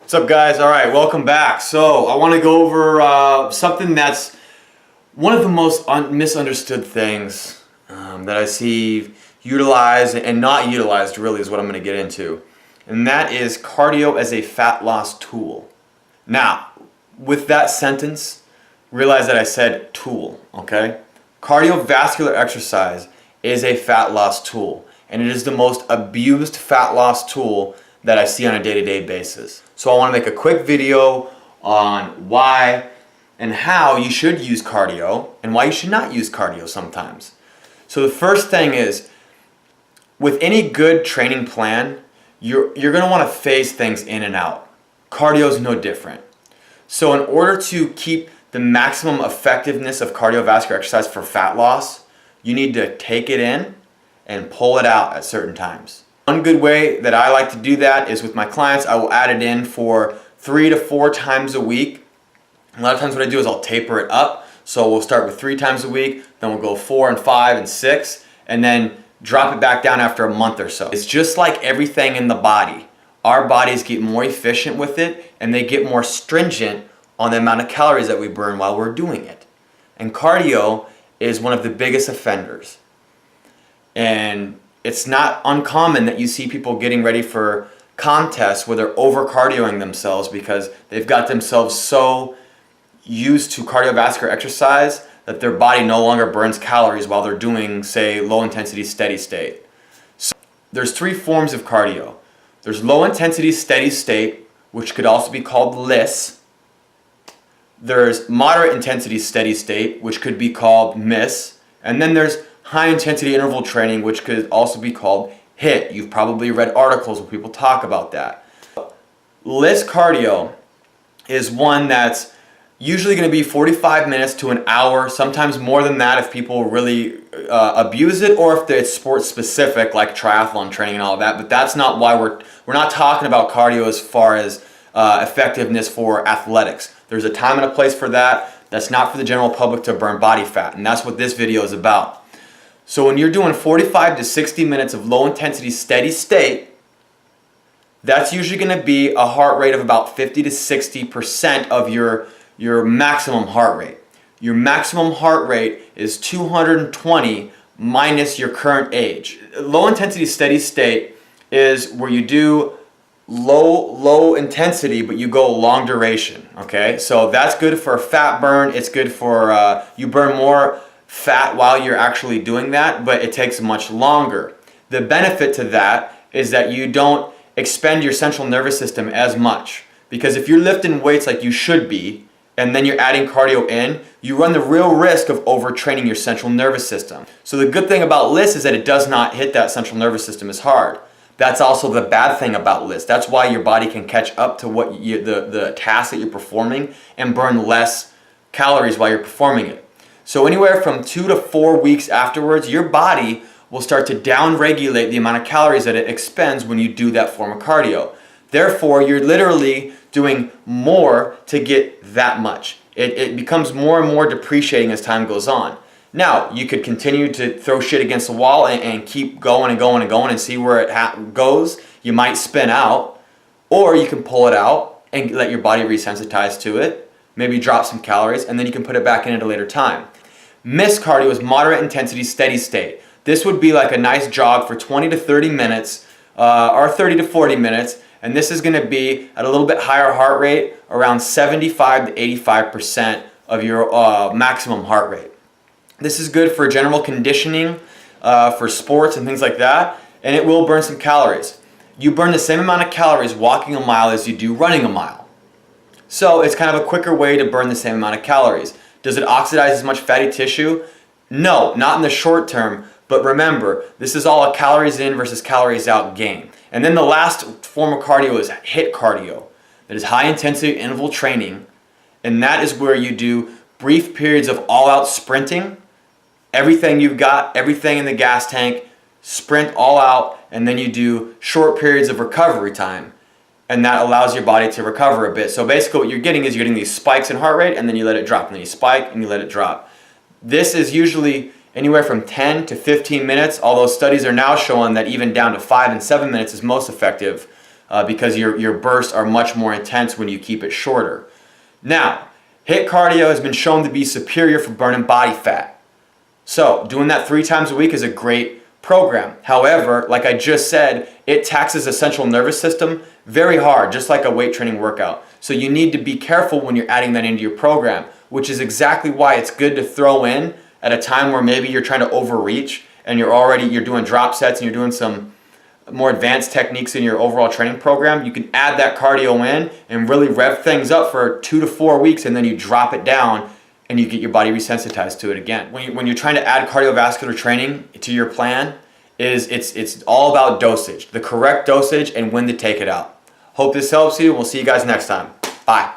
What's up, guys? All right, welcome back. So I want to go over something that's one of the most misunderstood things that I see utilized and not utilized, really, is what I'm going to get into. And that is cardio as a fat loss tool. Now, with that sentence, realize that I said tool, okay? Cardiovascular exercise is a fat loss tool, and it is the most abused fat loss tool that I see on a day-to-day basis. So I want to make a quick video on why and how you should use cardio and why you should not use cardio sometimes. So the first thing is, with any good training plan, you're going to want to phase things in and out. Cardio is no different. So in order to keep the maximum effectiveness of cardiovascular exercise for fat loss, you need to take it in and pull it out at certain times. One good way that I like to do that is with my clients, I will add it in for 3 to 4 times a week. A lot of times what I do is I'll taper it up. So we'll start with 3 times a week, then we'll go 4 and 5 and 6, and then drop it back down after a month or so. It's just like everything in the body. Our bodies get more efficient with it, and they get more stringent on the amount of calories that we burn while we're doing it. And cardio is one of the biggest offenders. And it's not uncommon that you see people getting ready for contests where they're over-cardioing themselves because they've got themselves so used to cardiovascular exercise that their body no longer burns calories while they're doing, say, low-intensity steady state. So there's 3 forms of cardio. There's low-intensity steady state, which could also be called LISS. There's moderate intensity steady state, which could be called MISS. And then there's high intensity interval training, which could also be called HIIT. You've probably read articles where people talk about that. LISS cardio is one that's usually going to be 45 minutes to an hour, sometimes more than that if people really abuse it, or if it's sports specific like triathlon training and all of that. But that's not why we're not talking about cardio as far as effectiveness for athletics. There's a time and a place for that. That's not for the general public to burn body fat, and that's what this video is about. So when you're doing 45 to 60 minutes of low intensity steady state, that's usually going to be a heart rate of about 50 to 60% of your maximum heart rate. Your maximum heart rate is 220 minus your current age. Low intensity steady state is where you do low intensity, but you go long duration, okay? So that's good for fat burn. It's good for, you burn more fat while you're actually doing that, but it takes much longer. The benefit to that is that you don't expend your central nervous system as much, because if you're lifting weights like you should be, and then you're adding cardio in, you run the real risk of overtraining your central nervous system. So the good thing about LISS is that it does not hit that central nervous system as hard. That's also the bad thing about LISS. That's why your body can catch up to what the task that you're performing and burn less calories while you're performing it. So anywhere from 2 to 4 weeks afterwards, your body will start to down-regulate the amount of calories that it expends when you do that form of cardio. Therefore, you're literally doing more to get that much. It becomes more and more depreciating as time goes on. Now, you could continue to throw shit against the wall and keep going and going and going and see where it goes. You might spin out, or you can pull it out and let your body resensitize to it, maybe drop some calories, and then you can put it back in at a later time. MISS cardio is moderate intensity steady state. This would be like a nice jog for 20 to 30 minutes or 30 to 40 minutes, and this is going to be at a little bit higher heart rate, around 75 to 85% of your maximum heart rate. This is good for general conditioning, for sports and things like that, and it will burn some calories. You burn the same amount of calories walking a mile as you do running a mile. So it's kind of a quicker way to burn the same amount of calories. Does it oxidize as much fatty tissue? No, not in the short term, but remember, this is all a calories in versus calories out game. And then the last form of cardio is HIIT cardio. That is high intensity interval training, and that is where you do brief periods of all out sprinting, everything you've got, everything in the gas tank, sprint all out, and then you do short periods of recovery time. And that allows your body to recover a bit. So basically what you're getting is you're getting these spikes in heart rate, and then you let it drop, and then you spike and you let it drop. This is usually anywhere from 10 to 15 minutes, although studies are now showing that even down to 5 and 7 minutes is most effective because your bursts are much more intense when you keep it shorter. Now, HIIT cardio has been shown to be superior for burning body fat. So doing that 3 times a week is a great program. However, like I just said, it taxes the central nervous system very hard, just like a weight training workout. So you need to be careful when you're adding that into your program, which is exactly why it's good to throw in at a time where maybe you're trying to overreach and you're doing drop sets and you're doing some more advanced techniques in your overall training program. You can add that cardio in and really rev things up for 2 to 4 weeks, and then you drop it down and you get your body resensitized to it again. When you're trying to add cardiovascular training to your plan, it's all about dosage, the correct dosage and when to take it out. Hope this helps you. We'll see you guys next time. Bye.